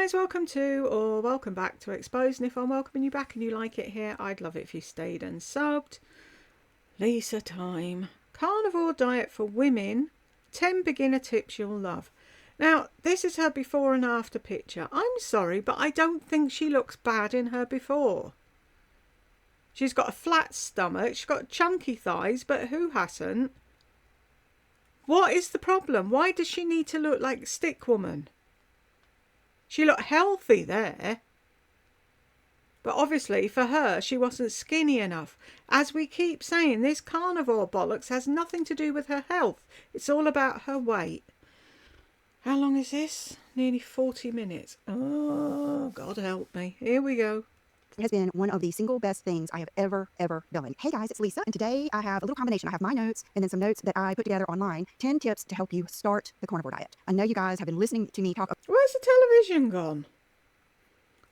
guys, welcome to or welcome back to Exposed. And if I'm welcoming you back and you like it here, I'd love it if you stayed and subbed. Lisa time. Carnivore diet for women. 10 beginner tips you'll love. Now, this is her before and after picture. I'm sorry, but I don't think she looks bad in her before. She's got a flat stomach, she's got chunky thighs, but who hasn't? What is the problem? Why does she need to look like Stick Woman? She looked healthy there. But obviously for her, she wasn't skinny enough. As we keep saying, this carnivore bollocks has nothing to do with her health. It's all about her weight. How long is this? Nearly 40 minutes. Oh, God help me. Here we go. It has been one of the single best things I have ever done. Hey guys, it's Lisa, and today I have a little combination. I have my notes and then some notes that I put together online. 10 tips to help you start the carnivore diet. I know you guys have been listening to me talk. Where's the television gone?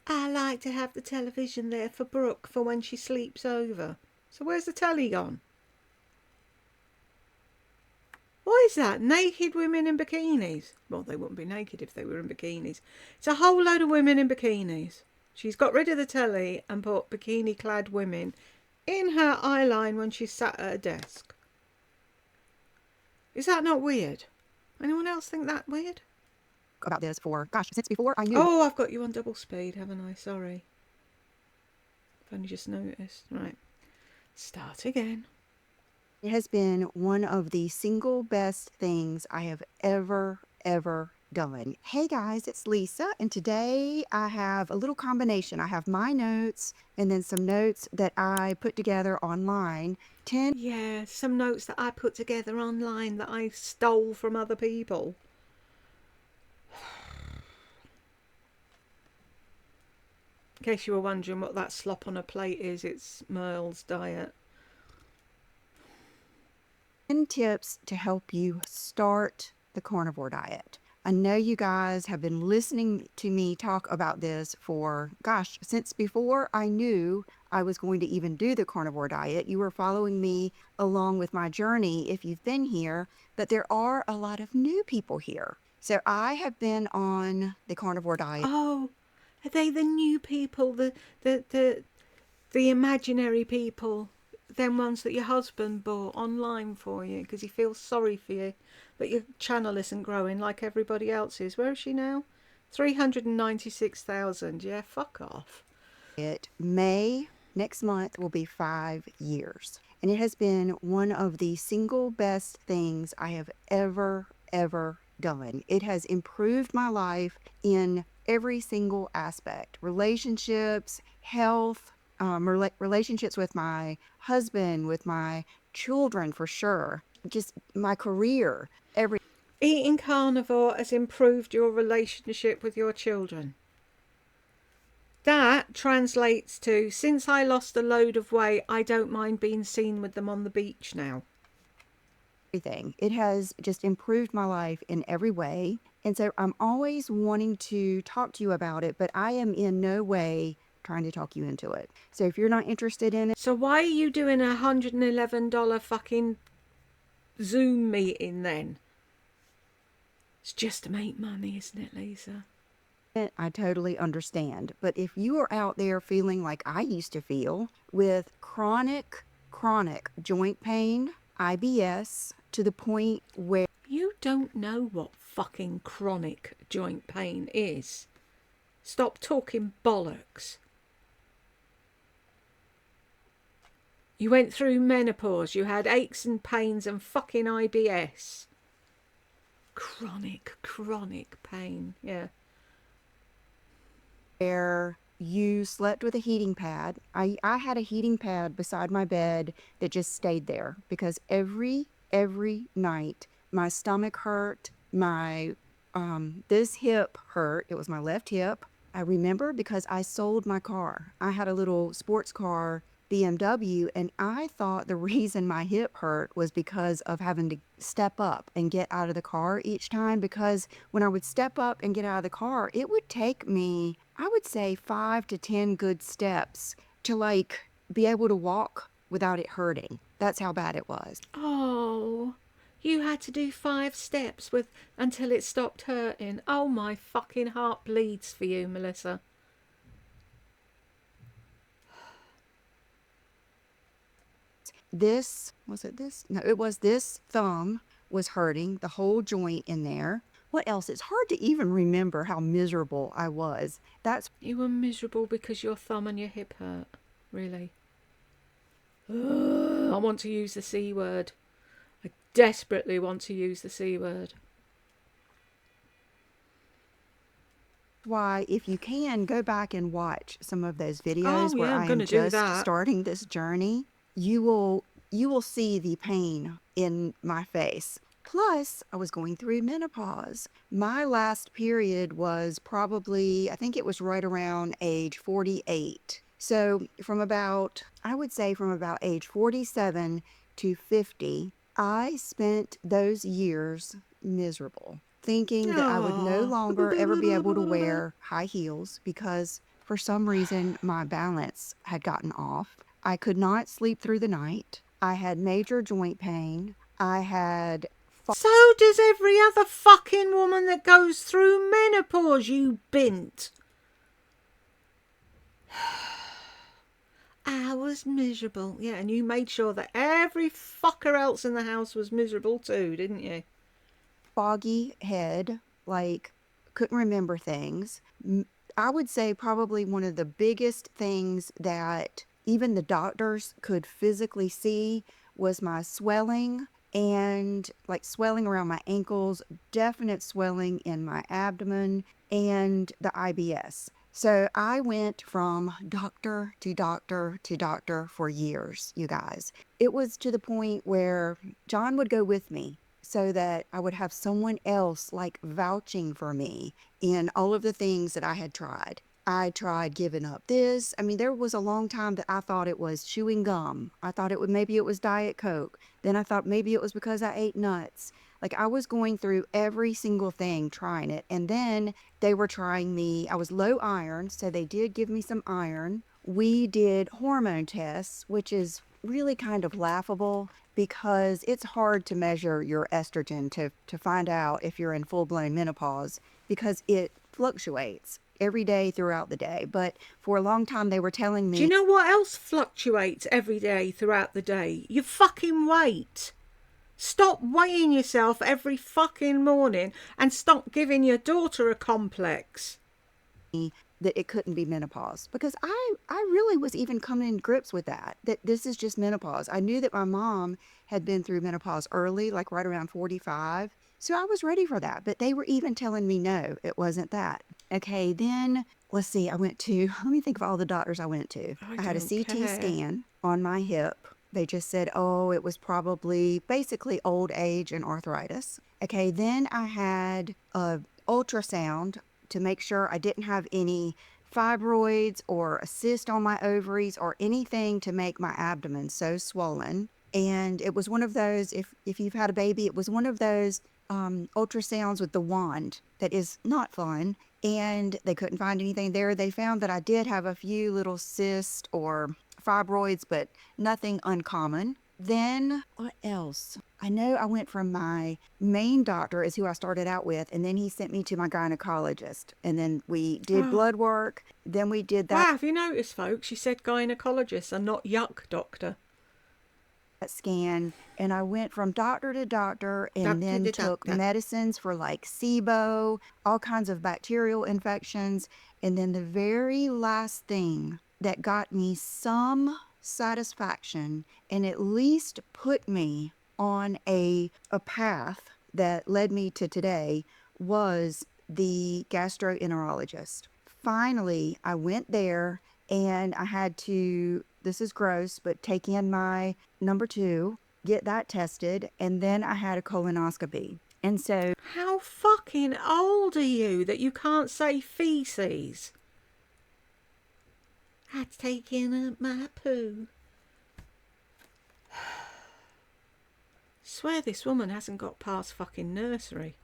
I like to have the television there for Brooke for when she sleeps over. So where's the telly gone? What is that? Naked women in bikinis? Well, they wouldn't be naked if they were in bikinis. It's a whole load of women in bikinis. She's got rid of the telly and put bikini-clad women in her eyeline when she's sat at a desk. Is that not weird? Anyone else think that weird? About this for, gosh, since before I knew. Oh, I've got you on double speed, haven't I? Sorry. I've only just noticed. Right. Start again. It has been one of the single best things I have ever done. Hey guys, it's Lisa, and today I have a little combination. I have my notes and then some notes that I put together online. 10. Yeah, some notes that I put together online that I stole from other people. In case you were wondering what that slop on a plate is, it's Merle's diet. 10 tips to help you start the carnivore diet. I know you guys have been listening to me talk about this for, gosh, since before I knew I was going to even do the carnivore diet. You were following me along with my journey if you've been here, but there are a lot of new people here. So I have been on the carnivore diet. Oh, are they the new people, the imaginary people? Them ones that your husband bought online for you because he feels sorry for you that your channel isn't growing like everybody else's. Where is she now? 396,000. Yeah, fuck off. May next month will be 5 years, and it has been one of the single best things I have ever done. It has improved my life in every single aspect: relationships, health, relationships with my husband, with my children for sure, just my career, every. Eating carnivore has improved your relationship with your children. That translates to, since I lost a load of weight, I don't mind being seen with them on the beach now. Everything. It has just improved my life in every way. And so I'm always wanting to talk to you about it, but I am in no way trying to talk you into it. So if you're not interested in it. So why are you doing a $111 fucking Zoom meeting then? It's just to make money, isn't it, Lisa? I totally understand. But if you are out there feeling like I used to feel, with chronic joint pain, IBS, to the point where you don't know what fucking chronic joint pain is. Stop talking bollocks. You went through menopause, you had aches and pains and fucking IBS. Chronic pain, yeah. Where you slept with a heating pad. I had a heating pad beside my bed that just stayed there because every night my stomach hurt, my this hip hurt. It was my left hip. I remember because I sold my car. I had a little sports car BMW, and I thought the reason my hip hurt was because of having to step up and get out of the car each time, because when I would step up and get out of the car, it would take me, I would say, 5 to 10 good steps to be able to walk without it hurting. That's how bad it was. Oh, You had to do 5 steps with until it stopped hurting. Oh, my fucking heart bleeds for you, Melissa. This, was it this? No, it was this thumb was hurting, the whole joint in there. What else? It's hard to even remember how miserable I was. That's You were miserable because your thumb and your hip hurt. Really? Ugh, I want to use the C word. I desperately want to use the C word. why, if you can, go back and watch some of those videos Oh, where yeah, I'm I going am to do just that. starting this journey. You will see the pain in my face. Plus, I was going through menopause. My last period was probably, I think it was right around age 48. So, I would say from about age 47 to 50, I spent those years miserable, thinking that I would no Oh. longer ever be able to wear high heels because for some reason my balance had gotten off. I could not sleep through the night. I had major joint pain. I had So does every other fucking woman that goes through menopause, you bint. I was miserable. Yeah, and you made sure that every fucker else in the house was miserable too, didn't you? foggy head, like couldn't remember things. I would say probably one of the biggest things that even the doctors could physically see was my swelling, and like swelling around my ankles, definite swelling in my abdomen, and the IBS. So I went from doctor to doctor to doctor for years, you guys. It was to the point where John would go with me so that I would have someone else like vouching for me in all of the things that I had tried. I tried giving up this. I mean, there was a long time that I thought it was chewing gum. I thought maybe it was Diet Coke. Then I thought maybe it was because I ate nuts. Like I was going through every single thing trying it. And then they were trying me. I was low iron, so they did give me some iron. We did hormone tests, which is really kind of laughable because it's hard to measure your estrogen to find out if you're in full-blown menopause because it fluctuates every day throughout the day. But for a long time, they were telling Do you me, know what else fluctuates every day throughout the day? Your fucking weight. Stop weighing yourself every fucking morning and stop giving your daughter a complex. that it couldn't be menopause because I really was even coming in grips with that this is just menopause. I knew that my mom had been through menopause early, like right around 45. So I was ready for that. But they were even telling me, no, it wasn't that. Okay, then let's see. Let me think of all the doctors I went to. I I had a don't CT care. scan on my hip. They just said, oh, it was probably basically old age and arthritis. Okay, then I had a ultrasound to make sure I didn't have any fibroids or a cyst on my ovaries or anything to make my abdomen so swollen. And it was one of those, if you've had a baby, it was one of those ultrasounds with the wand that is not fun. And they couldn't find anything there. They found that I did have a few little cysts or fibroids, but nothing uncommon. Then what else? I know I went from my main doctor is who I started out with, and then he sent me to my gynecologist. And then we did Oh. blood work. Then we did Wow, have you noticed, folks? She said gynecologist and not yuck doctor. that scan. And I went from doctor to doctor and Doctor then the took doctor. medicines for like SIBO, all kinds of bacterial infections. And then the very last thing that got me some satisfaction and at least put me on a path that led me to today was the gastroenterologist. Finally, I went there and I had to, this is gross, but take in my number 2, get that tested, and then I had a colonoscopy. And so How fucking old are you that you can't say feces? I'd taken up my poo. Swear this woman hasn't got past fucking nursery.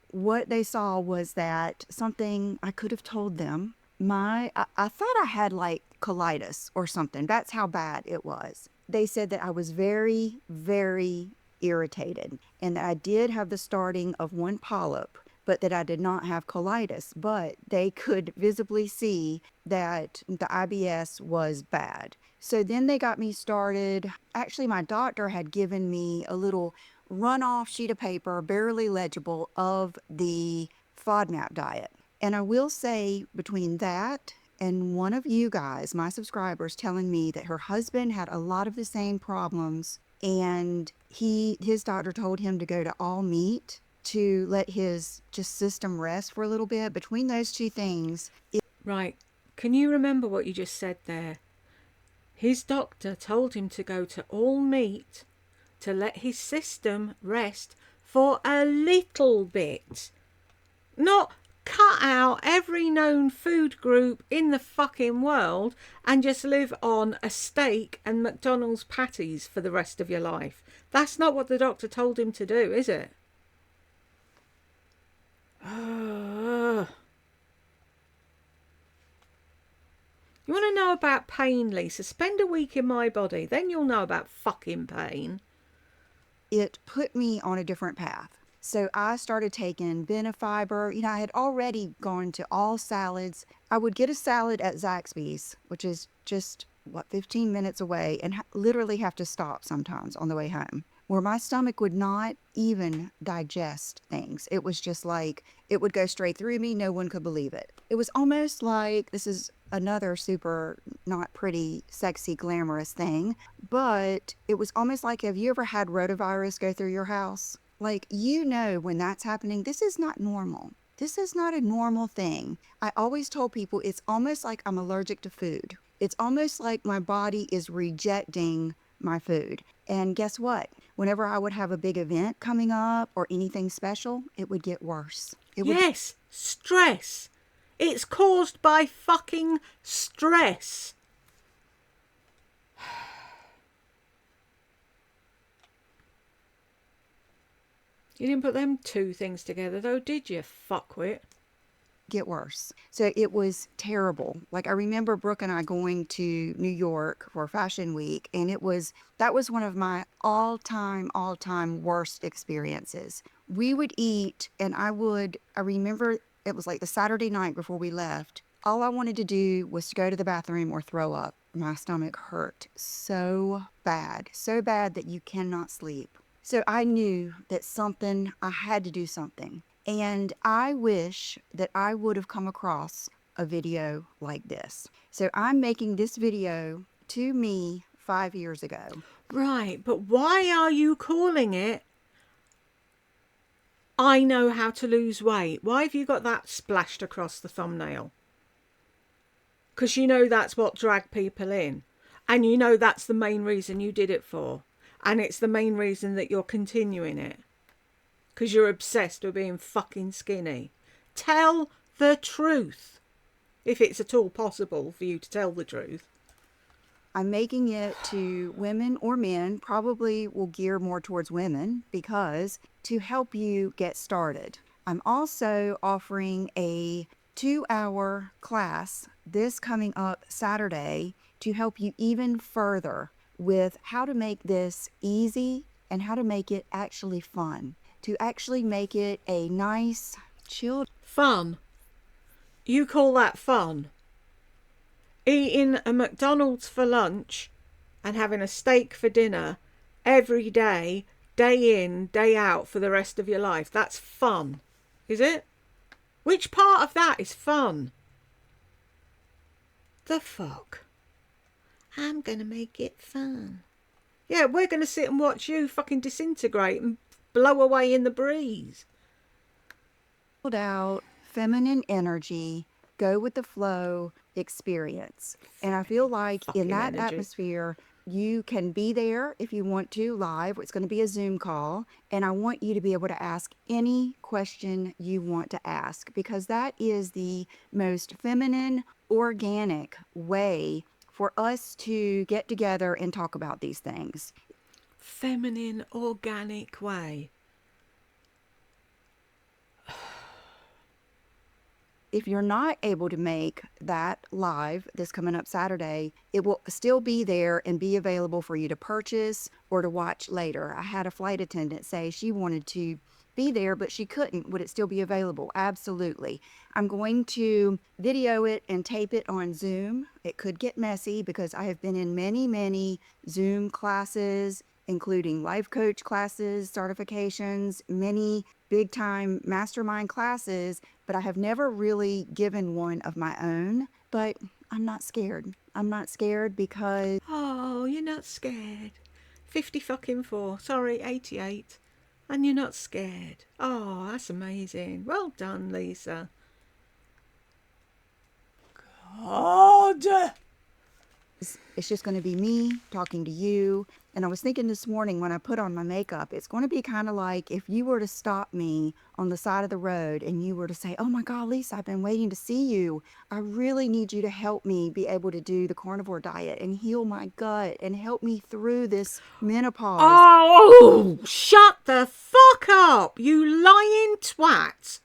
what they saw was that something I could have told them, I thought I had like colitis or something. That's how bad it was. They said that I was very, very irritated and that I did have the starting of one polyp, but that I did not have colitis. But they could visibly see that the IBS was bad. So then they got me started. Actually, my doctor had given me a little runoff sheet of paper, barely legible, of the FODMAP diet. And I will say, between that and one of you guys, my subscribers, telling me that her husband had a lot of the same problems, and his doctor told him to go to all meat to let his just system rest for a little bit. Between those two things, Right. Can you remember what you just said there? His doctor told him to go to all meat to let his system rest for a little bit. Not cut out every known food group in the fucking world and just live on a steak and McDonald's patties for the rest of your life. That's not what the doctor told him to do, is it? You want to know about pain, Lisa? Spend a week in my body, then you'll know about fucking pain. it put me on a different path. So I started taking Benefiber. I had already gone to all salads. I would get a salad at Zaxby's, which is just, 15 minutes away, and literally have to stop sometimes on the way home, where my stomach would not even digest things. It was just like, it would go straight through me. No one could believe it. It was almost like, this is another super not pretty, sexy, glamorous thing, but it was almost like, have you ever had rotavirus go through your house? Like, when that's happening, this is not normal. This is not a normal thing. I always told people it's almost like I'm allergic to food. It's almost like my body is rejecting my food. And guess what? Whenever I would have a big event coming up or anything special, it would get worse. Yes, stress. It's caused by fucking stress. You didn't put them two things together though, did you, fuckwit? Get worse. So it was terrible. Like, I remember Brooke and I going to New York for Fashion Week, and that was one of my all-time worst experiences. We would eat, and I remember it was like the Saturday night before we left. All I wanted to do was to go to the bathroom or throw up. My stomach hurt so bad that you cannot sleep. So I knew that I had to do something. And I wish that I would have come across a video like this. So I'm making this video to me 5 years ago. Right, but why are you calling it I know how to lose weight? Why have you got that splashed across the thumbnail? Because that's what dragged people in. And that's the main reason you did it for. And it's the main reason that you're continuing it. Because you're obsessed with being fucking skinny. Tell the truth. If it's at all possible for you to tell the truth. I'm making it to women or men, probably will gear more towards women, because to help you get started. I'm also offering a 2-hour class this coming up Saturday to help you even further with how to make this easy and how to make it actually fun. To actually make it a nice, chilled... Fun? You call that fun? Eating a McDonald's for lunch and having a steak for dinner every day, day in, day out for the rest of your life. That's fun, is it? Which part of that is fun? The fuck? I'm going to make it fun. Yeah, we're going to sit and watch you fucking disintegrate and blow away in the breeze. Out, feminine energy, go with the flow experience. And I feel like in that atmosphere, you can be there if you want to live. It's going to be a Zoom call. And I want you to be able to ask any question you want to ask, because that is the most feminine, organic way for us to get together and talk about these things. Feminine, organic way. if you're not able to make that live this coming up Saturday, it will still be there and be available for you to purchase or to watch later. I had a flight attendant say she wanted to be there, but she couldn't. Would it still be available? Absolutely. I'm going to video it and tape it on Zoom. It could get messy because I have been in many, many Zoom classes, including life coach classes, certifications, many big time mastermind classes, but I have never really given one of my own. But I'm not scared. I'm not scared because Oh, you're not scared. 50 fucking 4. Sorry, 88. And you're not scared. Oh, that's amazing. Well done, Lisa. God. it's just going to be me talking to you. And I was thinking this morning when I put on my makeup, it's going to be kind of like if you were to stop me on the side of the road and you were to say, "Oh my God, Lisa, I've been waiting to see you. I really need you to help me be able to do the carnivore diet and heal my gut and help me through this menopause." Oh, shut the fuck up, you lying twat.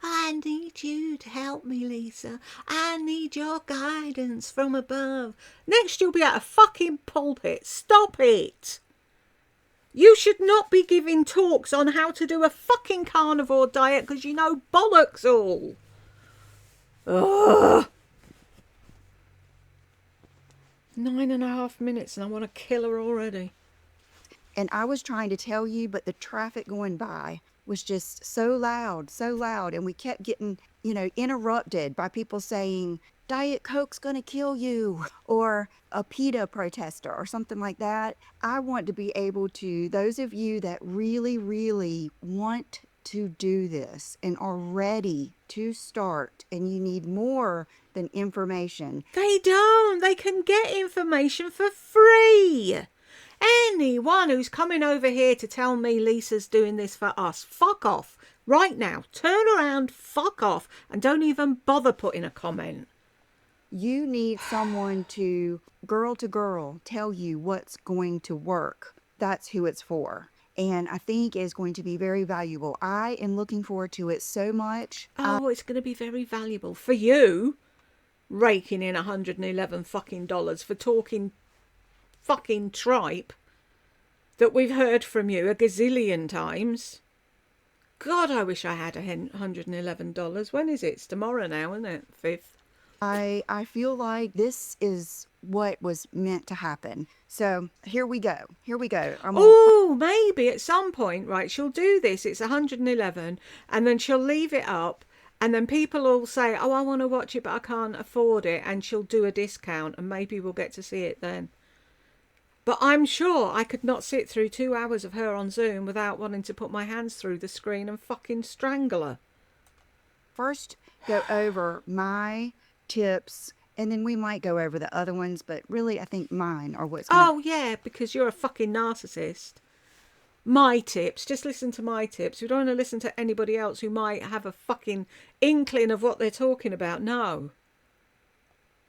I need you to help me, Lisa. I need your guidance from above. Next you'll be at a fucking pulpit. Stop it. You should not be giving talks on how to do a fucking carnivore diet because you know bollocks all. Ugh. 9.5 minutes and I want to kill her already. And I was trying to tell you, but the traffic going by was just so loud, so loud. And we kept getting, interrupted by people saying, "Diet Coke's going to kill you," or a PETA protester or something like that. I want to be able to, those of you that really, really want to do this and are ready to start, and you need more than information. They don't. They can get information for free. Anyone who's coming over here to tell me Lisa's doing this for us, fuck off. Right now. Turn around, fuck off, and don't even bother putting a comment. You need someone to girl tell you what's going to work. That's who it's for. And I think is going to be very valuable. I am looking forward to it so much. Oh, it's going to be very valuable for you. Raking in $111 fucking dollars for talking fucking tripe that we've heard from you a gazillion times. God, I wish I had $111. When is it? It's tomorrow now, isn't it? 5th. I feel like this is what was meant to happen. So here we go. Oh, maybe at some point, right, she'll do this. It's 111 and then she'll leave it up and then people will say, "Oh, I want to watch it, but I can't afford it." And she'll do a discount and maybe we'll get to see it then. But I'm sure I could not sit through 2 hours of her on Zoom without wanting to put my hands through the screen and fucking strangle her. First, go over my tips, and then we might go over the other ones, but really I think mine are what's going to... Oh, yeah, because you're a fucking narcissist. My tips, just listen to my tips. We don't want to listen to anybody else who might have a fucking inkling of what they're talking about. No.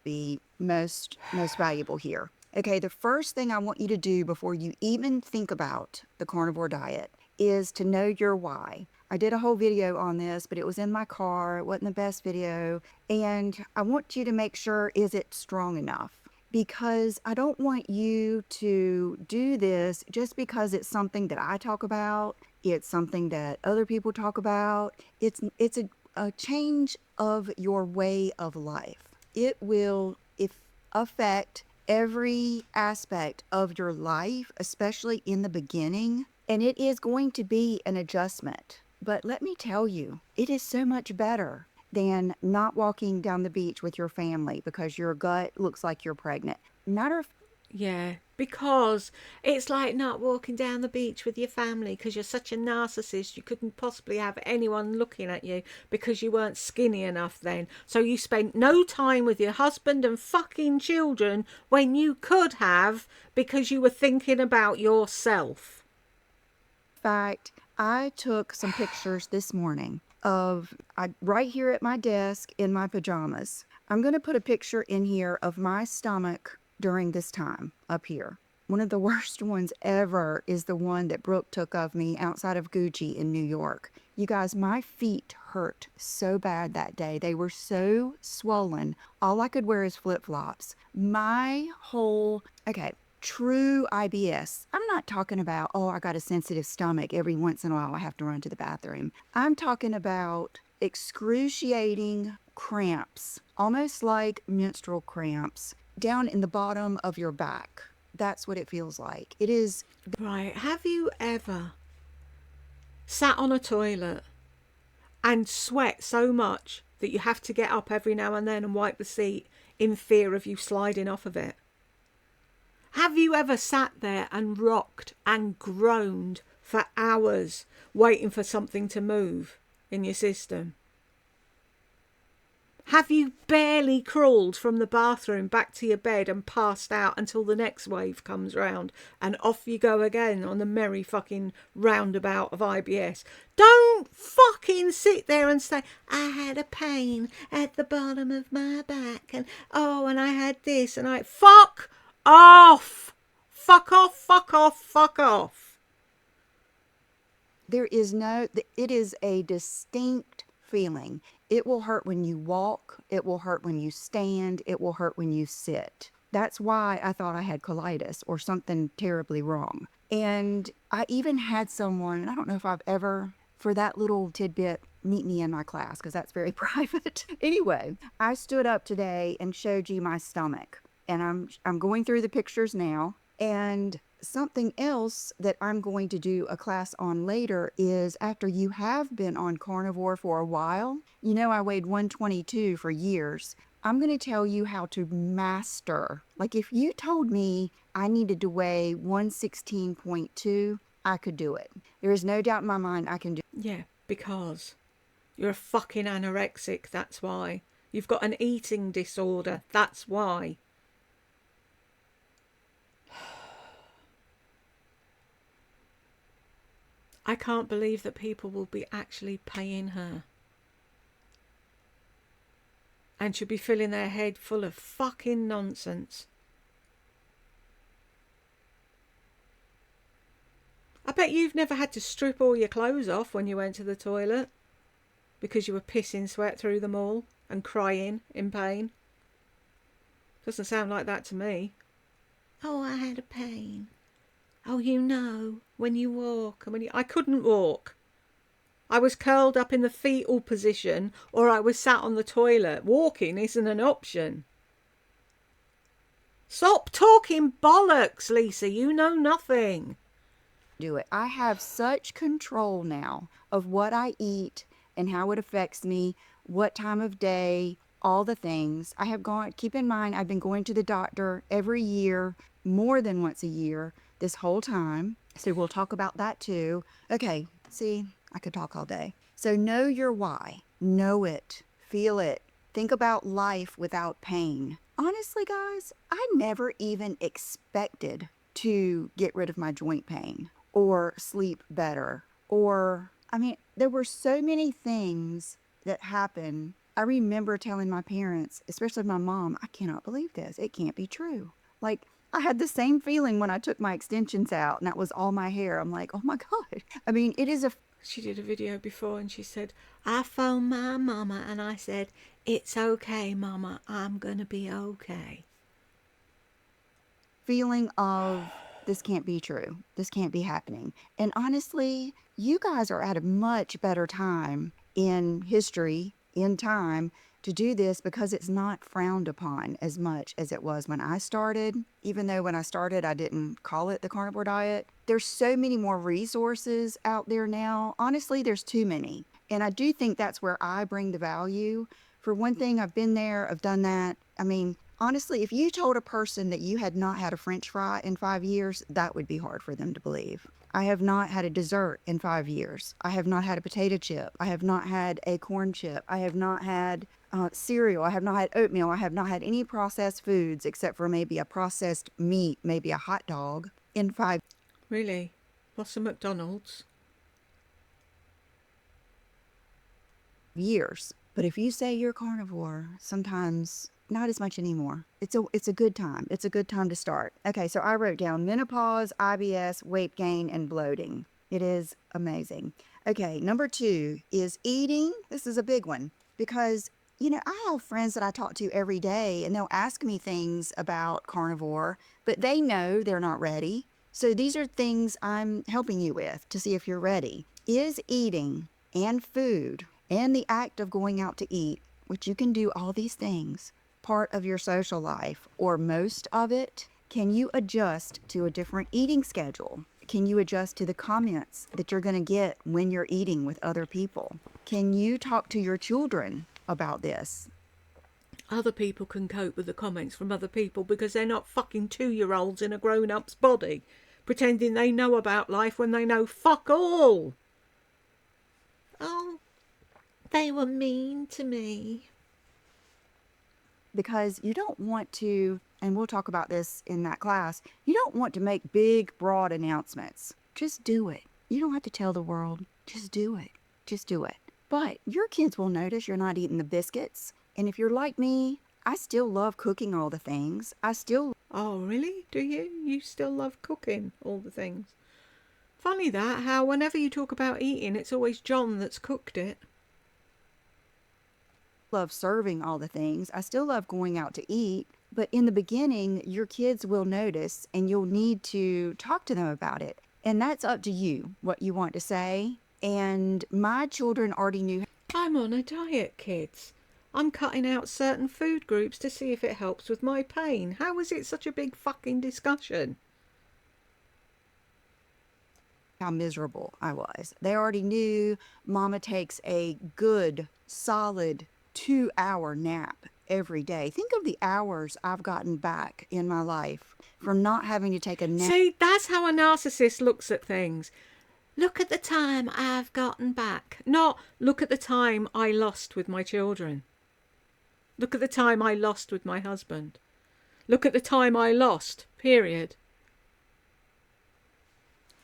Be most valuable here. Okay, the first thing I want you to do before you even think about the carnivore diet is to know your why. I did a whole video on this, but it was in my car. It wasn't the best video. And I want you to make sure, is it strong enough? Because I don't want you to do this just because it's something that I talk about. It's something that other people talk about. It's a change of your way of life. It will affect every aspect of your life, especially in the beginning. And it is going to be an adjustment. But let me tell you, it is so much better than not walking down the beach with your family because your gut looks like you're pregnant. Yeah, because it's like not walking down the beach with your family because you're such a narcissist. You couldn't possibly have anyone looking at you because you weren't skinny enough then. So you spent no time with your husband and fucking children when you could have because you were thinking about yourself. In fact, I took some pictures this morning of right here at my desk in my pajamas. I'm going to put a picture in here of my stomach during this time up here. one of the worst ones ever is the one that Brooke took of me outside of Gucci in New York. You guys, my feet hurt so bad that day. They were so swollen. All I could wear is flip-flops. My whole, okay, true IBS. I'm not talking about, oh, I got a sensitive stomach. Every once in a while I have to run to the bathroom. I'm talking about excruciating cramps, almost like menstrual cramps, down in the bottom of your back. That's what it feels like. It is. Right. Have you ever sat on a toilet and sweat so much that you have to get up every now and then and wipe the seat in fear of you sliding off of it? Have you ever sat there and rocked and groaned for hours waiting for something to move in your system? Have you barely crawled from the bathroom back to your bed and passed out until the next wave comes round and off you go again on the merry fucking roundabout of IBS? Don't fucking sit there and say, I had a pain at the bottom of my back and oh, and I had this and I... Fuck off! Fuck off, fuck off, fuck off. There is no, it is a distinct feeling. It will hurt when you walk. It will hurt when you stand. It will hurt when you sit. That's why I thought I had colitis or something terribly wrong. And I even had someone, I don't know if I've ever, for that little tidbit, meet me in my class because that's very private. Anyway, I stood up today and showed you my stomach. And I'm going through the pictures now. And something else that I'm going to do a class on later is after you have been on carnivore for a while, you know, I weighed 122 for years. I'm going to tell you how to master. Like if you told me I needed to weigh 116.2, I could do it. There is no doubt in my mind I can do it. Yeah, because you're a fucking anorexic, that's why. You've got an eating disorder, that's why. I can't believe that people will be actually paying her. And she'll be filling their head full of fucking nonsense. I bet you've never had to strip all your clothes off when you went to the toilet because you were pissing sweat through them all and crying in pain. Doesn't sound like that to me. Oh, I had a pain. Oh, you know, when you walk and when you... I couldn't walk. I was curled up in the fetal position or I was sat on the toilet. Walking isn't an option. Stop talking bollocks, Lisa. You know nothing. Do it. I have such control now of what I eat and how it affects me, what time of day, all the things. I have gone, keep in mind, I've been going to the doctor every year, more than once a year, this whole time. So we'll talk about that too. Okay, see, I could talk all day. So know your why. Know it. Feel it. Think about life without pain. Honestly, guys, I never even expected to get rid of my joint pain or sleep better. Or, I mean, there were so many things that happened. I remember telling my parents, especially my mom, I cannot believe this. It can't be true. Like, I had the same feeling when I took my extensions out and that was all my hair. I'm like, oh my God. I mean, it is a... She did a video before and she said, I phoned my mama and I said, it's okay, mama, I'm going to be okay. feeling of this can't be true. This can't be happening. And honestly, you guys are at a much better time in history, in time, to do this because it's not frowned upon as much as it was when I started. Even though when I started, I didn't call it the carnivore diet. There's so many more resources out there now. Honestly, there's too many. And I do think that's where I bring the value. For one thing, I've been there, I've done that. I mean, honestly, if you told a person that you had not had a French fry in 5 years, that would be hard for them to believe. I have not had a dessert in 5 years. I have not had a potato chip. I have not had a corn chip. I have not had cereal. I have not had oatmeal. I have not had any processed foods except for maybe a processed meat, maybe a hot dog in 5 Really? What's a McDonald's? years. But if you say you're carnivore, sometimes not as much anymore. It's a good time. It's a good time to start. Okay, so I wrote down menopause, IBS, weight gain, and bloating. It is amazing. Okay, number 2 is eating. This is a big one because, I have friends that I talk to every day and they'll ask me things about carnivore, but they know they're not ready. So these are things I'm helping you with to see if you're ready. Is eating and food and the act of going out to eat, which you can do all these things, part of your social life or most of it? Can you adjust to a different eating schedule? Can you adjust to the comments that you're going to get when you're eating with other people? Can you talk to your children about this? Other people can cope with the comments from other people because they're not fucking 2-year-olds in a grown-up's body pretending they know about life when they know fuck all. Oh, they were mean to me. Because you don't want to, and we'll talk about this in that class, you don't want to make big, broad announcements. Just do it. You don't have to tell the world. Just do it. Just do it. But your kids will notice you're not eating the biscuits. And if you're like me, I still love cooking all the things. Oh, really? Do you? You still love cooking all the things? Funny that, how whenever you talk about eating, it's always John that's cooked it. love serving all the things. I still love going out to eat. But in the beginning, your kids will notice and you'll need to talk to them about it. And that's up to you, what you want to say. And my children already knew. I'm on a diet, kids. I'm cutting out certain food groups to see if it helps with my pain. How is it such a big fucking discussion? How miserable I was. They already knew Mama takes a good, solid 2-hour nap every day. Think of the hours I've gotten back in my life from not having to take a nap. See, that's how a narcissist looks at things. Look at the time I've gotten back. Not look at the time I lost with my children. Look at the time I lost with my husband. Look at the time I lost, period.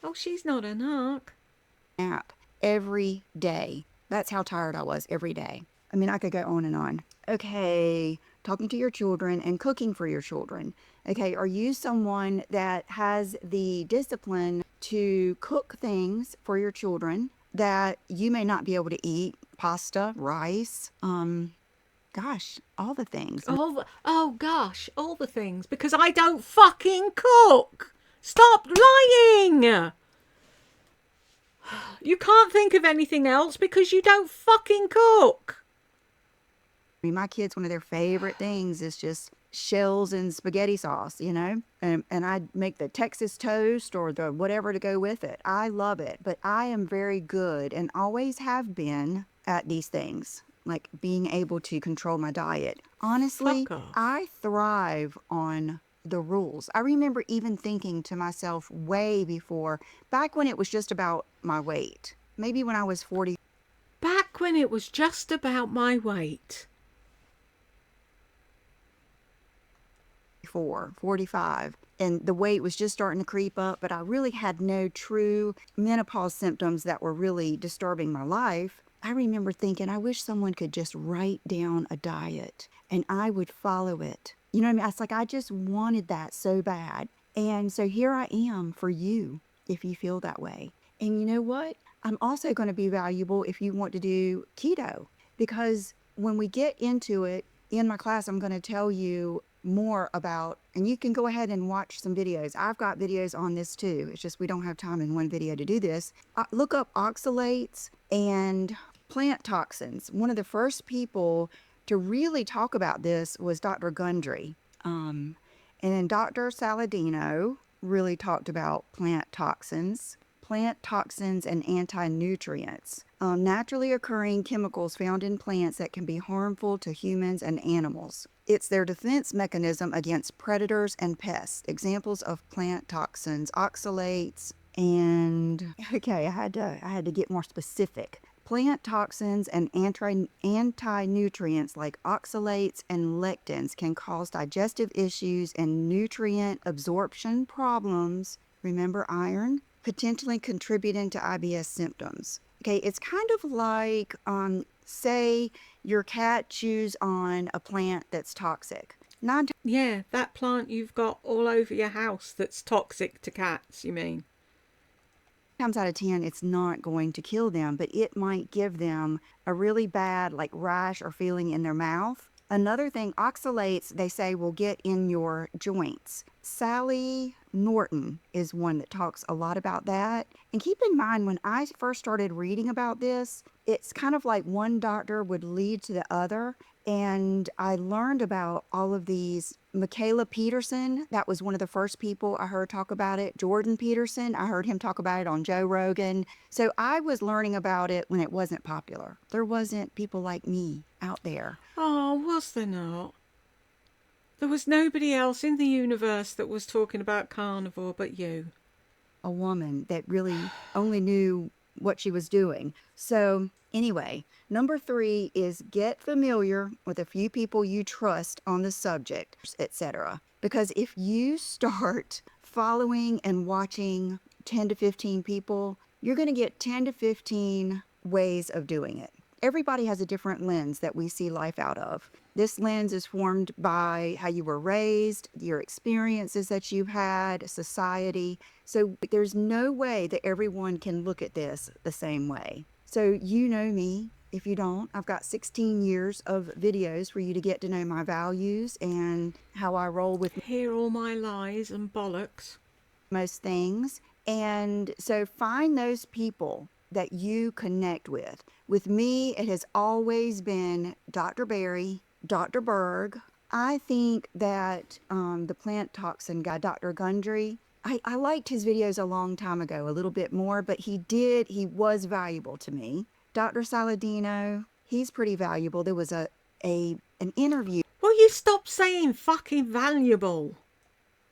Oh, she's not a narc. Nap every day. That's how tired I was every day. I mean, I could go on and on. Okay, talking to your children and cooking for your children. Okay, are you someone that has the discipline to cook things for your children that you may not be able to eat? Pasta, rice, gosh, all the things. Oh gosh, all the things. Because I don't fucking cook. Stop lying. You can't think of anything else because you don't fucking cook. I mean, my kids, one of their favorite things is just shells and spaghetti sauce, you know? And I'd make the Texas toast or the whatever to go with it. I love it. But I am very good and always have been at these things, like being able to control my diet. Honestly, Fuck off. I thrive on the rules. I remember even thinking to myself way before, back when it was just about my weight, maybe when I was 40. Back when it was just about my weight. 45, and the weight was just starting to creep up, but I really had no true menopause symptoms that were really disturbing my life. I remember thinking, I wish someone could just write down a diet and I would follow it. You know what I mean? It's like I just wanted that so bad. And so here I am for you if you feel that way. And you know what? I'm also going to be valuable if you want to do keto, because when we get into it in my class, I'm going to tell you more about, and you can go ahead and watch some videos. I've got videos on this too. It's just we don't have time in one video to do this. Look up oxalates and plant toxins. One of the first people to really talk about this was Dr. Gundry. And then Dr. Saladino really talked about plant toxins and anti-nutrients, naturally occurring chemicals found in plants that can be harmful to humans and animals. It's their defense mechanism against predators and pests. Examples of plant toxins, oxalates, and okay, I had to get more specific. Plant toxins and anti-nutrients like oxalates and lectins can cause digestive issues and nutrient absorption problems. Remember iron? Potentially contributing to IBS symptoms. Okay, it's kind of like, say your cat chews on a plant that's toxic. Nine Yeah, that plant you've got all over your house that's toxic to cats, you mean? times out of 10, it's not going to kill them, but it might give them a really bad like rash or feeling in their mouth. Another thing, oxalates, they say, will get in your joints. Sally Norton is one that talks a lot about that. And keep in mind, when I first started reading about this, it's kind of like one doctor would lead to the other. And I learned about all of these. Michaela Peterson, that was one of the first people I heard talk about it. Jordan Peterson, I heard him talk about it on Joe Rogan. So I was learning about it when it wasn't popular. There wasn't people like me out there. Oh, was there not? There was nobody else in the universe that was talking about carnivore but you. A woman that really only knew what she was doing. So anyway, number 3 is get familiar with a few people you trust on the subject, etc. Because if you start following and watching 10 to 15 people, you're going to get 10 to 15 ways of doing it. Everybody has a different lens that we see life out of. This lens is formed by how you were raised, your experiences that you've had, society. So there's no way that everyone can look at this the same way. So you know me. If you don't, I've got 16 years of videos for you to get to know my values and how I roll with Hear all my lies and bollocks. most things. And so find those people that you connect with. With me, it has always been Dr. Berry, Dr. Berg. I think that the plant toxin guy, Dr. Gundry, I liked his videos a long time ago, a little bit more, but he was valuable to me. Dr. Saladino, he's pretty valuable. There was an interview Will you stop saying fucking valuable?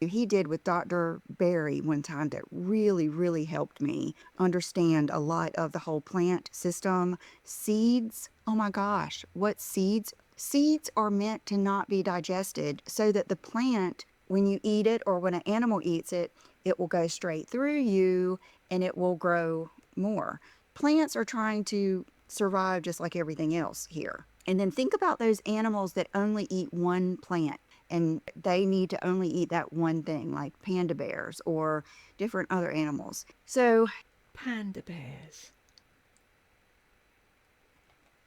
he did with Dr. Berry one time that really, really helped me understand a lot of the whole plant system. Seeds, oh my gosh, what seeds? Seeds are meant to not be digested so that the plant, when you eat it or when an animal eats it, it will go straight through you and it will grow more. Plants are trying to survive just like everything else here. And then think about those animals that only eat one plant and they need to only eat that one thing, like panda bears or different other animals. So Panda bears.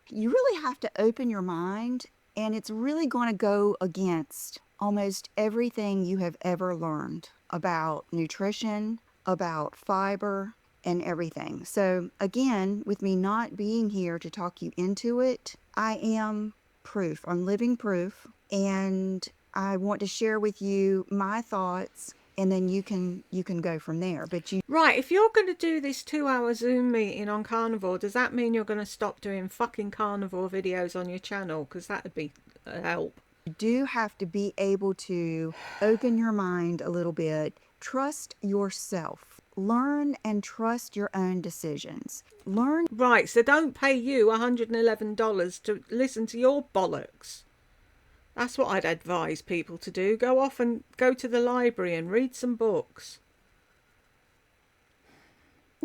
you really have to open your mind, and it's really going to go against almost everything you have ever learned about nutrition, about fiber, and everything. So again, with me not being here to talk you into it, I am proof. I'm living proof, and I want to share with you my thoughts, and then you can go from there. But you Right, if you're going to do this 2-hour Zoom meeting on carnivore, does that mean you're going to stop doing fucking carnivore videos on your channel? Because that would be a help. do have to be able to open your mind a little bit, trust yourself, learn and trust your own decisions. Learn Right, so don't pay you $111 to listen to your bollocks. That's what I'd advise people to do. Go off and go to the library and read some books.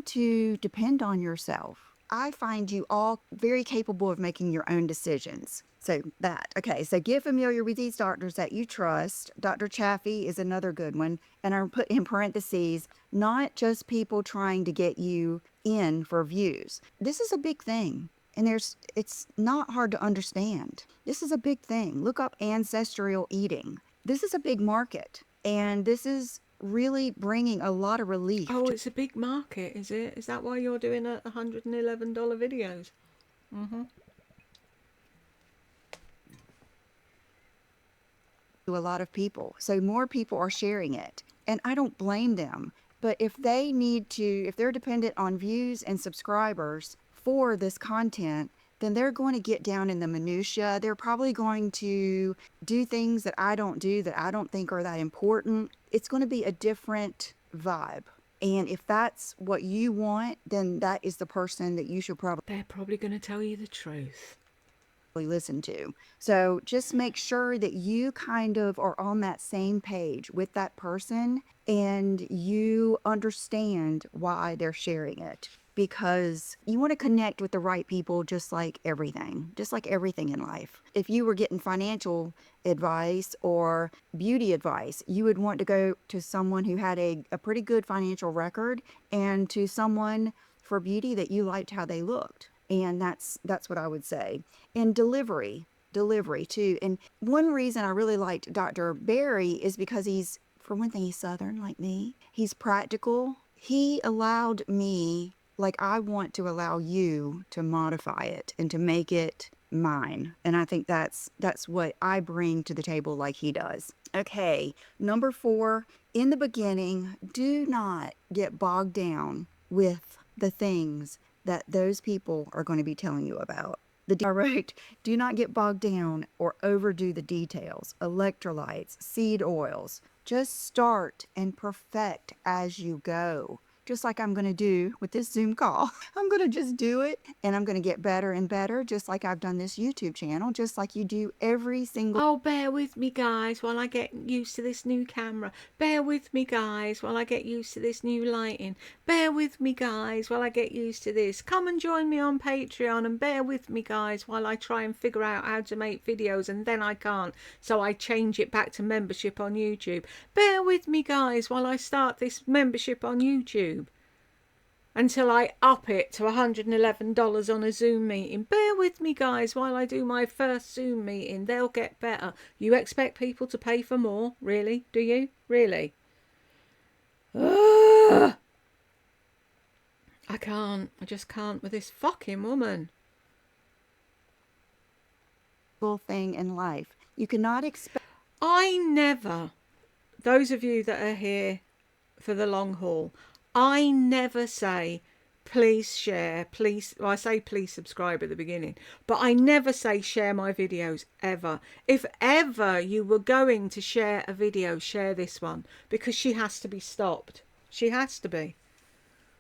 to depend on yourself. I find you all very capable of making your own decisions. So okay, so get familiar with these doctors that you trust. Dr. Chaffee is another good one. And I put in parentheses, not just people trying to get you in for views. This is a big thing. And it's not hard to understand. This is a big thing. Look up ancestral eating. This is a big market. And this is really bringing a lot of relief Oh, it's a big market, is it? Is that why you're doing $111 videos? to a lot of people. So more people are sharing it. And I don't blame them. But if they're dependent on views and subscribers for this content, then they're going to get down in the minutia. They're probably going to do things that I don't do, that I don't think are that important. It's going to be a different vibe. And if that's what you want, then that is the person that you should probably They're probably going to tell you the truth. listen to. So just make sure that you kind of are on that same page with that person and you understand why they're sharing it. because you want to connect with the right people, just like everything in life. If you were getting financial advice or beauty advice, you would want to go to someone who had a pretty good financial record, and to someone for beauty that you liked how they looked. And that's what I would say. And delivery too. And one reason I really liked Dr. Barry is because he's, for one thing, he's Southern like me. He's practical. He allowed me, like I want to allow you, to modify it and to make it mine. And I think that's what I bring to the table like he does. Okay, number 4, in the beginning, do not get bogged down with the things that those people are going to be telling you about. I wrote, do not get bogged down or overdo the details. Electrolytes, seed oils. Just start and perfect as you go. Just like I'm going to do with this Zoom call. I'm going to just do it, and I'm going to get better and better, just like I've done this YouTube channel, just like you do every single... Oh, bear with me, guys, while I get used to this new camera. Bear with me, guys, while I get used to this new lighting. Bear with me, guys, while I get used to this. Come and join me on Patreon, and bear with me, guys, while I try and figure out how to make videos, and then I can't, so I change it back to membership on YouTube. Bear with me, guys, while I start this membership on YouTube, until I up it to $111 on a Zoom meeting. Bear with me, guys, while I do my first Zoom meeting. They'll get better. You expect people to pay for more? Really? Do you? Really? Ugh! I can't. I just can't with this fucking woman. thing in life. You cannot expect... I never, those of you that are here for the long haul, I never say, please share, please, well, I say please subscribe at the beginning, but I never say share my videos, ever. If ever you were going to share a video, share this one, because she has to be stopped. She has to be.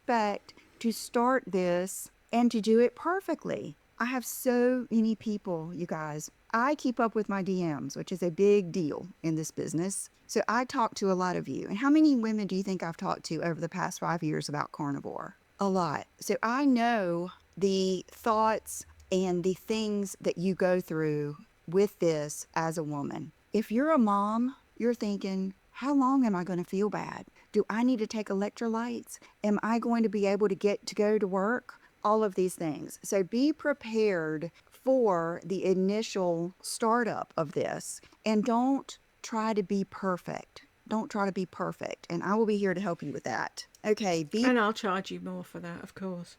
To start this and to do it perfectly. I have so many people, you guys. I keep up with my DMs, which is a big deal in this business. So I talk to a lot of you. And how many women do you think I've talked to over the past 5 years about carnivore? A lot. So I know the thoughts and the things that you go through with this as a woman. If you're a mom, you're thinking, how long am I going to feel bad? Do I need to take electrolytes? Am I going to be able to go to work? All of these things. So be prepared for the initial startup of this, and don't try to be perfect. Don't try to be perfect. And I will be here to help you with that. Okay. And I'll charge you more for that, of course.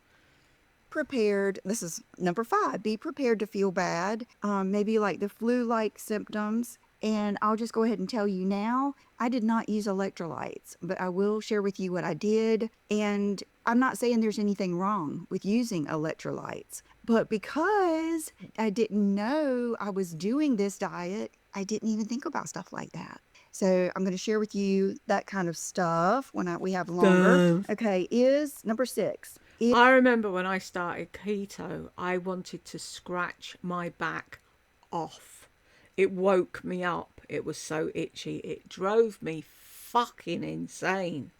Prepared. This is number 5. Be prepared to feel bad. Maybe like the flu-like symptoms. And I'll just go ahead and tell you now, I did not use electrolytes, but I will share with you what I did. And I'm not saying there's anything wrong with using electrolytes, but because I didn't know I was doing this diet, I didn't even think about stuff like that. So I'm going to share with you that kind of stuff when we have longer. Okay, is number 6. I remember when I started keto, I wanted to scratch my back off. It woke me up. It was so itchy. It drove me fucking insane.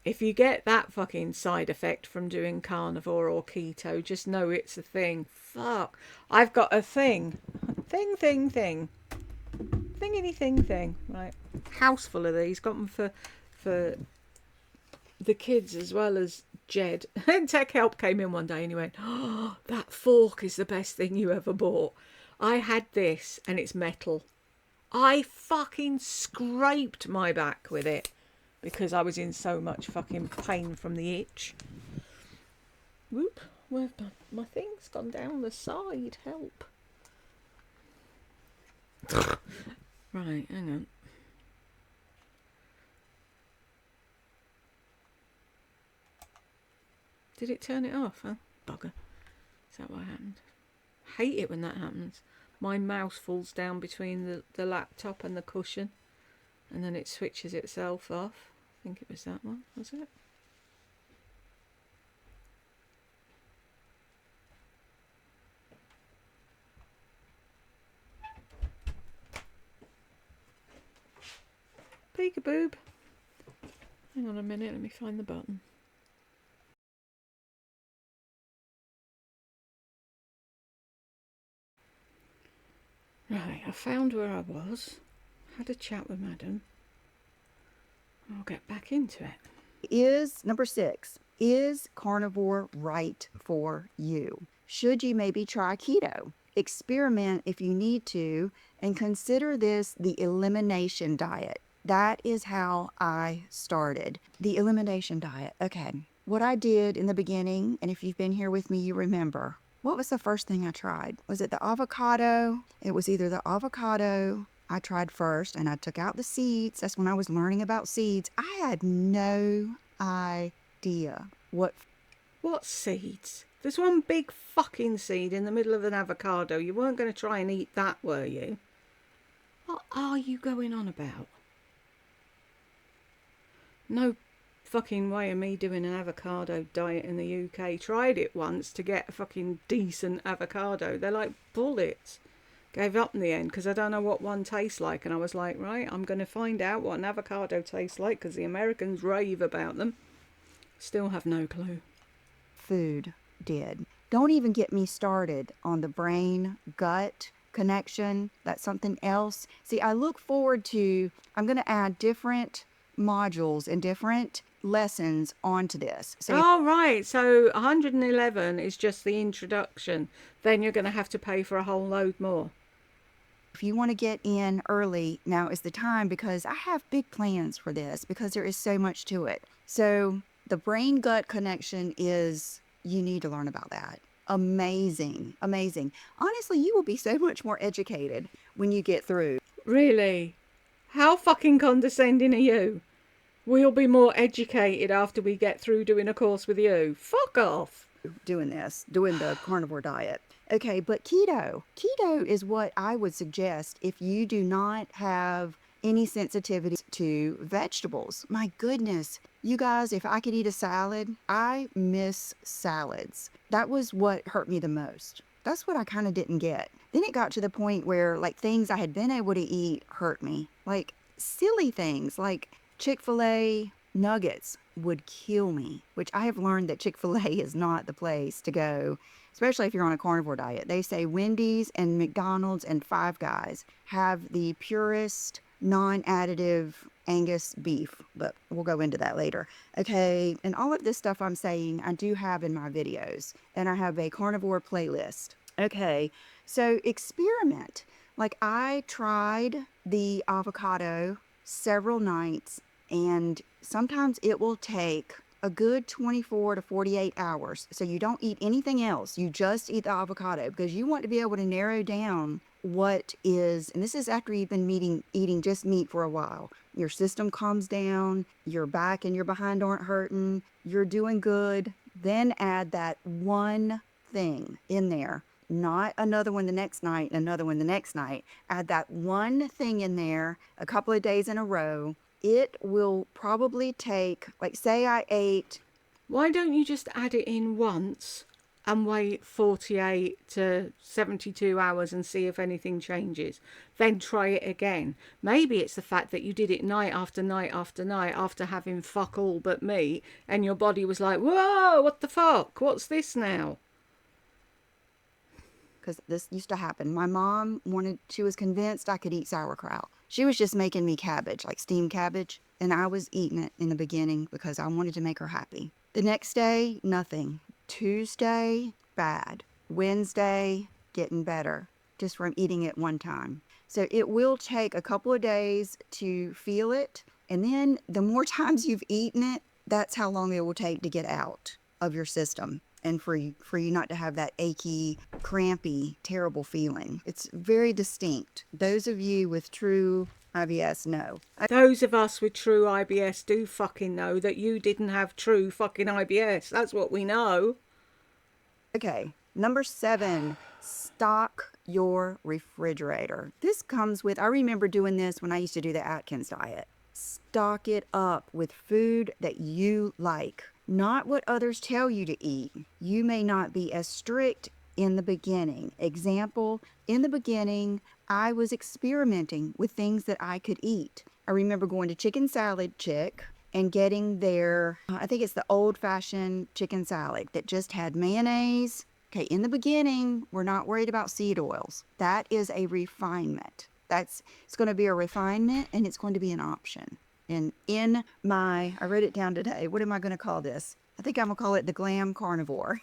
If you get that fucking side effect from doing carnivore or keto, just know it's a thing. Fuck. I've got a thing. Thingity thing. Right. House full of these. Got them for the kids as well as Jed. And Tech Help came in one day and he went, oh, that fork is the best thing you ever bought. I had this and it's metal. I fucking scraped my back with it because I was in so much fucking pain from the itch. Whoop, where's my thing's gone down the side. Help. Right, hang on. Did it turn it off, huh? Bugger. Is that what happened? Hate it when that happens. My mouse falls down between the laptop and the cushion, and then it switches itself off. I think it was that one, was it? Peekaboo. Hang on a minute, let me find the button. Right, I found where I was. Had a chat with Madam. I'll get back into it. Is number 6, is carnivore right for you? Should you maybe try keto? Experiment if you need to, and consider this the elimination diet. That is how I started. The elimination diet. Okay. What I did in the beginning, and if you've been here with me, you remember. What was the first thing I tried? Was it the avocado? It was either the avocado I tried first, and I took out the seeds. That's when I was learning about seeds. I had no idea what. What seeds? There's one big fucking seed in the middle of an avocado. You weren't going to try and eat that, were you? What are you going on about? No fucking way of me doing an avocado diet in the UK. Tried it once to get a fucking decent avocado. They're like bullets. Gave up in the end because I don't know what one tastes like. And I was like, right, I'm going to find out what an avocado tastes like because the Americans rave about them. Still have no clue. Food did. Don't even get me started on the brain gut connection. That's something else. See, I look forward to, I'm going to add different modules and different lessons onto this. So Oh, right. So 111 is just the introduction. Then you're going to have to pay for a whole load more. if you want to get in early, now is the time, because I have big plans for this because there is so much to it. So the brain gut connection is, you need to learn about that. Amazing, amazing. Honestly, you will be so much more educated when you get through. Really? How fucking condescending are you? We'll be more educated after we get through doing a course with you. Fuck off. Doing the carnivore diet. Okay, but keto is what I would suggest if you do not have any sensitivity to vegetables. My goodness, you guys, if I could eat a salad, I miss salads. That was what hurt me the most. That's what I kind of didn't get. Then it got to the point where like things I had been able to eat hurt me. Like silly things like Chick-fil-A nuggets would kill me, which I have learned that Chick-fil-A is not the place to go, especially if you're on a carnivore diet. They say Wendy's and McDonald's and Five Guys have the purest, non-additive Angus beef, but we'll go into that later. Okay, and all of this stuff I'm saying I do have in my videos, and I have a carnivore playlist. Okay, so experiment. Like I tried the avocado several nights, and sometimes it will take a good 24 to 48 hours. So you don't eat anything else. You just eat the avocado because you want to be able to narrow down what is, and this is after you've been eating just meat for a while. Your system calms down, your back and your behind aren't hurting, you're doing good. Then add that one thing in there. Not another one the next night, another one the next night. Add that one thing in there a couple of days in a row. It will probably take, like, say I ate. Why don't you just add it in once and wait 48 to 72 hours and see if anything changes? Then try it again. Maybe it's the fact that you did it night after night after night after having fuck all but meat, and your body was like, whoa, what the fuck? What's this now? Because this used to happen. My mom she was convinced I could eat sauerkraut. She was just making me cabbage, like steamed cabbage, and I was eating it in the beginning because I wanted to make her happy. The next day, nothing. Tuesday, bad. Wednesday, getting better, just from eating it one time. So it will take a couple of days to feel it, and then the more times you've eaten it, that's how long it will take to get out of your system. And for you not to have that achy, crampy, terrible feeling. It's very distinct. Those of you with true IBS know. Those of us with true IBS do fucking know that you didn't have true fucking IBS. That's what we know. Okay, number 7, stock your refrigerator. This comes with, I remember doing this when I used to do the Atkins diet. Stock it up with food that you like. Not what others tell you to eat. You may not be as strict in the beginning. Example, in the beginning, I was experimenting with things that I could eat. I remember going to Chicken Salad Chick and getting their, I think it's the old-fashioned chicken salad that just had mayonnaise Okay, in the beginning, we're not worried about seed oils. That is a refinement. It's going to be a refinement and it's going to be an option. And I wrote it down today. What am I going to call this? I think I'm going to call it the Glam Carnivore.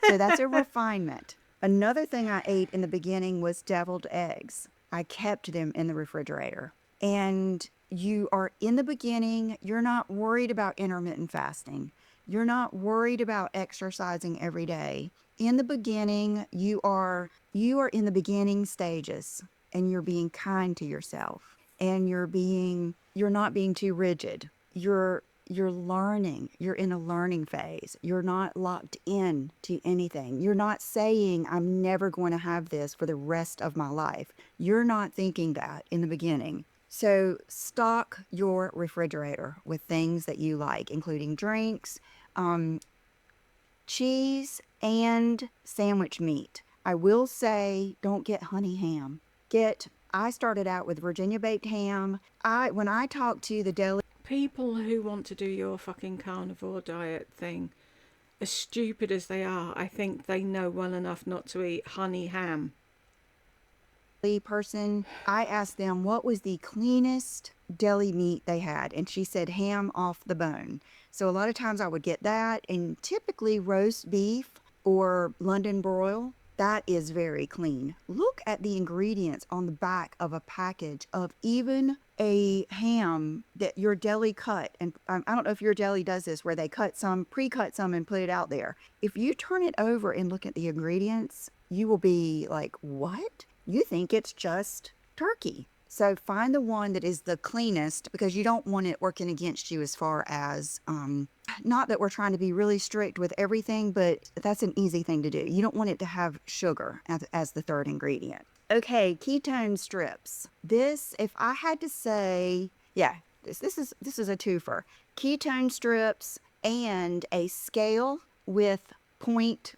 So that's a refinement. Another thing I ate in the beginning was deviled eggs. I kept them in the refrigerator. And you are in the beginning, you're not worried about intermittent fasting. You're not worried about exercising every day. In the beginning, you are in the beginning stages and you're being kind to yourself and you're not being too rigid. You're learning. You're in a learning phase. You're not locked in to anything. You're not saying, I'm never going to have this for the rest of my life. You're not thinking that in the beginning. So stock your refrigerator with things that you like, including drinks, cheese, and sandwich meat. I will say, don't get honey ham. I started out with Virginia baked ham. When I talked to the deli People who want to do your fucking carnivore diet thing, as stupid as they are, I think they know well enough not to eat honey ham. person, I asked them what was the cleanest deli meat they had, and she said ham off the bone. So a lot of times I would get that, and typically roast beef or London broil, that is very clean. Look at the ingredients on the back of a package of even a ham that your deli cut. And I don't know if your deli does this, where they pre-cut some and put it out there. If you turn it over and look at the ingredients, you will be like, what? You think it's just turkey. So find the one that is the cleanest, because you don't want it working against you as far as, not that we're trying to be really strict with everything, but that's an easy thing to do. You don't want it to have sugar as the third ingredient. Okay, ketone strips. This, if I had to say, yeah, this is a twofer. Ketone strips and a scale with 0.6,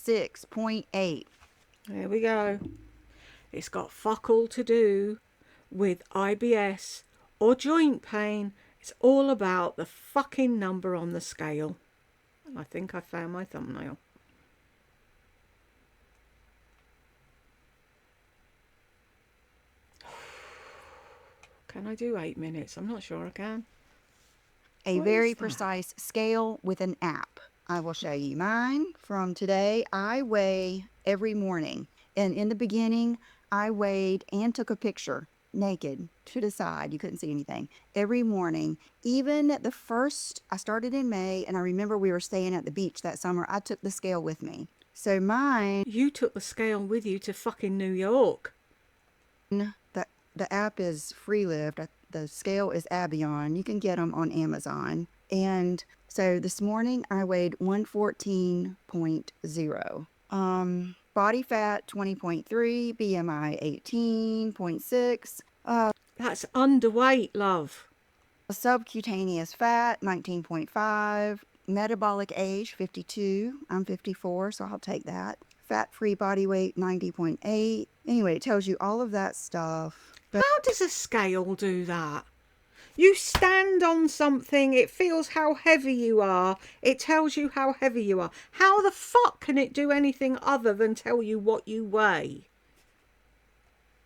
0.8. There we go. It's got fuck all to do with IBS or joint pain. It's all about the fucking number on the scale. And I think I found my thumbnail. Can I do 8 minutes? I'm not sure I can. A What very is that? precise scale with an app. I will show you mine from today. I weigh every morning. And in the beginning, I weighed and took a picture naked to the side. You couldn't see anything. Every morning, even I started in May, and I remember we were staying at the beach that summer. I took the scale with me. So mine, You took the scale with you to fucking New York. the app is Freelift. The scale is Abion. You can get them on Amazon. And so this morning I weighed 114.0. Body fat 20.3, BMI 18.6. That's underweight, love. Subcutaneous fat 19.5. Metabolic age 52. I'm 54, so I'll take that. Fat-free body weight 90.8. Anyway, it tells you all of that stuff. But How does a scale do that? You stand on something, it feels how heavy you are, it tells you how heavy you are. How the fuck can it do anything other than tell you what you weigh?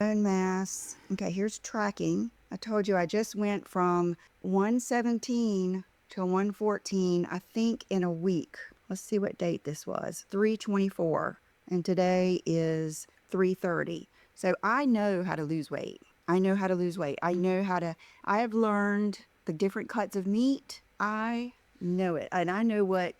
bone mass. Okay, here's tracking. I told you I just went from 117 to 114, I think, in a week. Let's see what date this was. 3/24. And today is 3/30. So I know how to lose weight. I know how to lose weight. I have learned the different cuts of meat. I know it. And I know what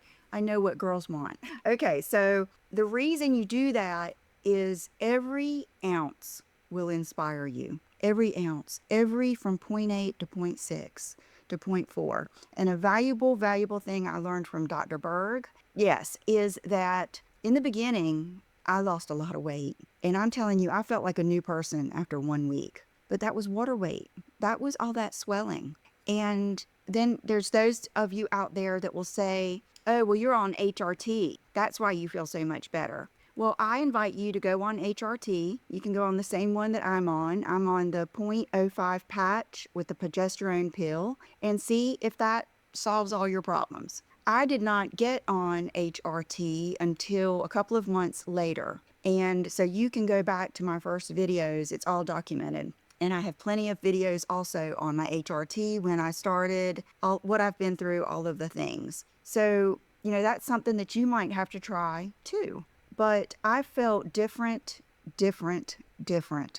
girls want. Okay, so the reason you do that is every ounce will inspire you. Every ounce, from 0.8 to 0.6 to 0.4. And a valuable thing I learned from Dr. Berg, yes, is that in the beginning, I lost a lot of weight. And I'm telling you, I felt like a new person after 1 week. But that was water weight. That was all that swelling. And then there's those of you out there that will say, oh, well, you're on HRT. That's why you feel so much better. Well, I invite you to go on HRT. You can go on the same one that I'm on. I'm on the 0.05 patch with the progesterone pill, and see if that solves all your problems. I did not get on HRT until a couple of months later. And so you can go back to my first videos, it's all documented. And I have plenty of videos also on my HRT when I started, all, what I've been through, all of the things. So, you know, that's something that you might have to try too. But I felt different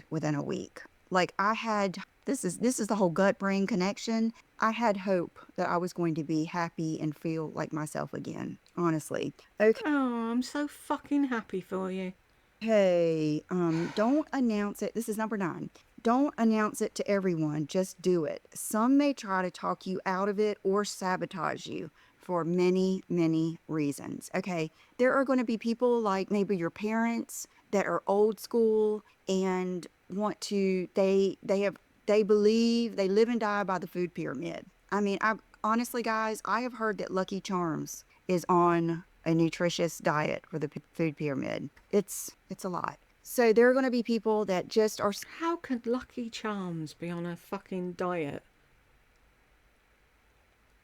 within a week. Like I had, this is the whole gut brain connection. I had hope that I was going to be happy and feel like myself again, honestly. Oh, I'm so fucking happy for you. Okay, don't announce it. This is number 9. Don't announce it to everyone. Just do it. Some may try to talk you out of it or sabotage you for many, many reasons. Okay, there are going to be people like maybe your parents that are old school and want to. They believe they live and die by the food pyramid. I mean, I honestly, guys, I have heard that Lucky Charms is on a nutritious diet for the food pyramid. It's a lot. So there are going to be people that just are How could Lucky Charms be on a fucking diet?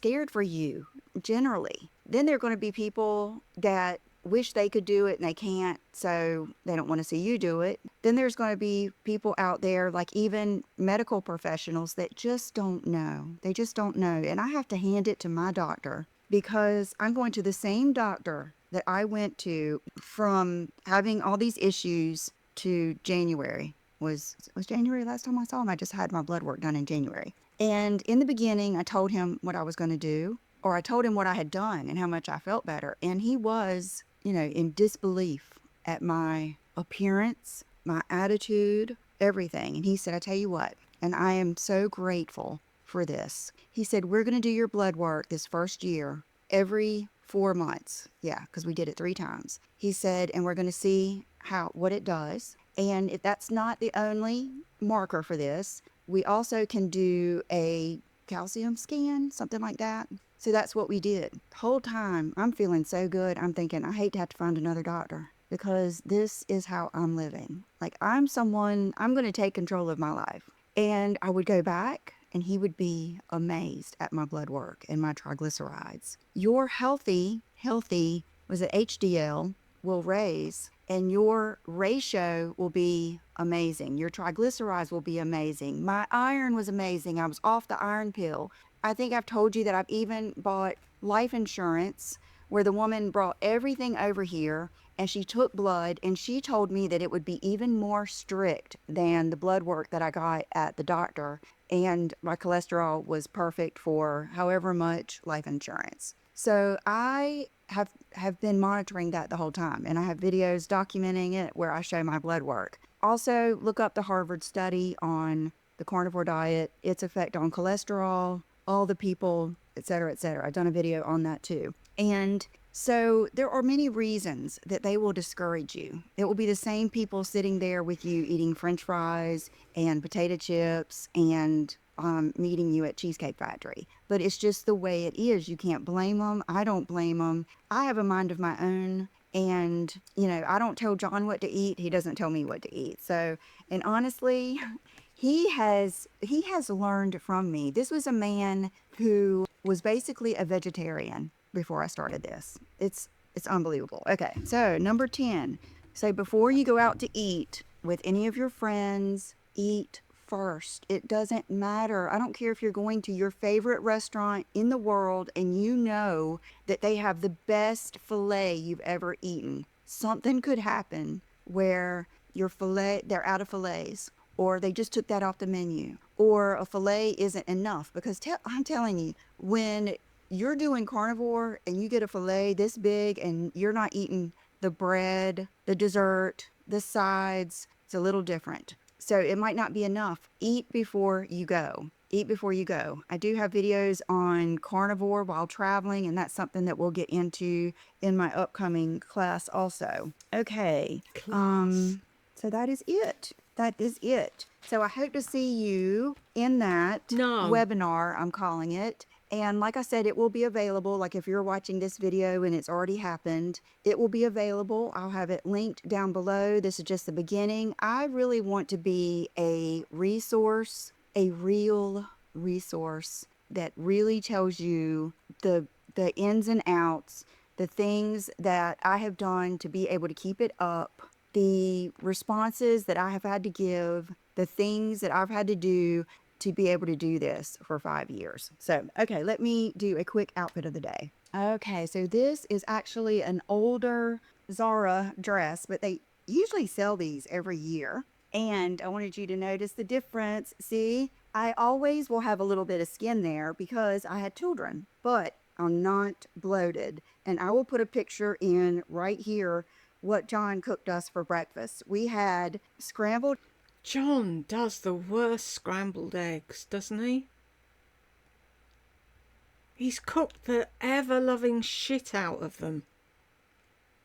scared for you, generally. Then there are going to be people that wish they could do it and they can't, so they don't want to see you do it. Then there's going to be people out there, like even medical professionals, that just don't know. They just don't know. And I have to hand it to my doctor because I'm going to the same doctor that I went to from having all these issues to January. Was January last time I saw him? I just had my blood work done in January. And in the beginning, I told him what I was going to do, or I told him what I had done and how much I felt better. And he was, you know, in disbelief at my appearance, my attitude, everything. And he said, I tell you what, and I am so grateful for this. He said, we're going to do your blood work this first year every 4 months. Yeah, because we did it 3 times. He said, and we're going to see what it does. And if that's not the only marker for this, we also can do a calcium scan, something like that. So that's what we did. The whole time I'm feeling so good. I'm thinking, I hate to have to find another doctor because this is how I'm living. Like I'm going to take control of my life. And I would go back and he would be amazed at my blood work and my triglycerides. Your healthy was it HDL will raise and your ratio will be amazing. Your triglycerides will be amazing. My iron was amazing. I was off the iron pill. I think I've told you that I've even bought life insurance where the woman brought everything over here and she took blood and she told me that it would be even more strict than the blood work that I got at the doctor. And my cholesterol was perfect for however much life insurance. So I have been monitoring that the whole time, and I have videos documenting it where I show my blood work. Also, look up the Harvard study on the carnivore diet, its effect on cholesterol, all the people, et cetera, et cetera. I've done a video on that too. And so there are many reasons that they will discourage you. It will be the same people sitting there with you eating French fries and potato chips and meeting you at Cheesecake Factory. But it's just the way it is. You can't blame them. I don't blame them. I have a mind of my own. And, you know, I don't tell John what to eat. He doesn't tell me what to eat. So, and honestly, he has learned from me. This was a man who was basically a vegetarian before I started this. It's unbelievable. Okay, so number 10. So before you go out to eat with any of your friends, eat first. It doesn't matter. I don't care if you're going to your favorite restaurant in the world and you know that they have the best filet you've ever eaten. Something could happen where they're out of fillets, or they just took that off the menu, or a filet isn't enough. Because I'm telling you, when you're doing carnivore and you get a filet this big and you're not eating the bread, the dessert, the sides, it's a little different. So it might not be enough. Eat before you go. Eat before you go. I do have videos on carnivore while traveling, and that's something that we'll get into in my upcoming class also. Okay. Class. So that is it. That is it. So I hope to see you in that No. webinar, I'm calling it. And like I said, it will be available. Like if you're watching this video and it's already happened, it will be available. I'll have it linked down below. This is just the beginning. I really want to be a resource, a real resource that really tells you the the ins and outs, the things that I have done to be able to keep it up, the responses that I have had to give, the things that I've had to do to be able to do this for 5 years. So, okay, let me do a quick outfit of the day. Okay, so this is actually an older Zara dress, but they usually sell these every year. And I wanted you to notice the difference. See, I always will have a little bit of skin there because I had children, but I'm not bloated. And I will put a picture in right here what John cooked us for breakfast. We had scrambled. John does the worst scrambled eggs, doesn't he? He's cooked the ever-loving shit out of them.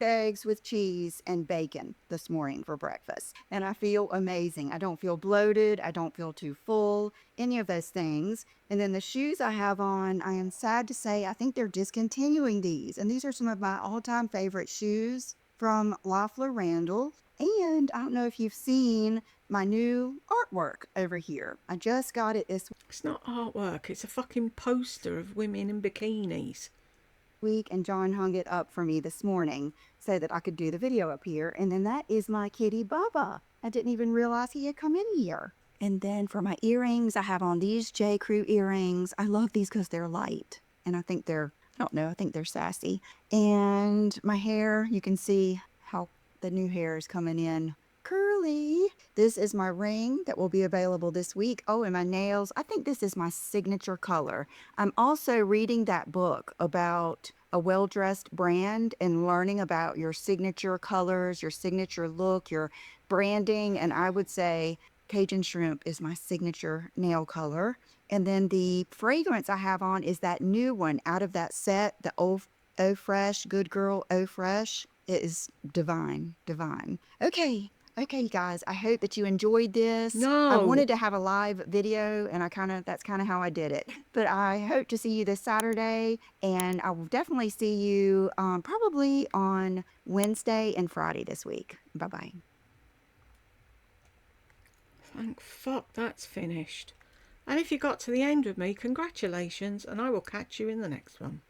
Eggs with cheese and bacon this morning for breakfast. And I feel amazing. I don't feel bloated. I don't feel too full, any of those things. And then the shoes I have on, I am sad to say, I think they're discontinuing these. And these are some of my all-time favorite shoes from Loeffler Randall. And I don't know if you've seen my new artwork over here. I just got it this It's not artwork, it's a fucking poster of women in bikinis. week, and John hung it up for me this morning so that I could do the video up here. And then that is my kitty Bubba. I didn't even realize he had come in here. And then for my earrings, I have on these J. Crew earrings. I love these because they're light. And I think they're, I don't know, I think they're sassy. And my hair, you can see how the new hair is coming in curly. This is my ring that will be available this week. Oh, and my nails. I think this is my signature color. I'm also reading that book about a well-dressed brand and learning about your signature colors, your signature look, your branding. And I would say Cajun Shrimp is my signature nail color. And then the fragrance I have on is that new one out of that set, the Oh Fresh, Good Girl Oh Fresh. It is divine, divine. Okay, guys, I hope that you enjoyed this. I No! wanted to have a live video and that's kind of how I did it. But I hope to see you this Saturday, and I will definitely see you probably on Wednesday and Friday this week. Bye-bye. Thank fuck that's finished. And if you got to the end with me, congratulations, and I will catch you in the next one.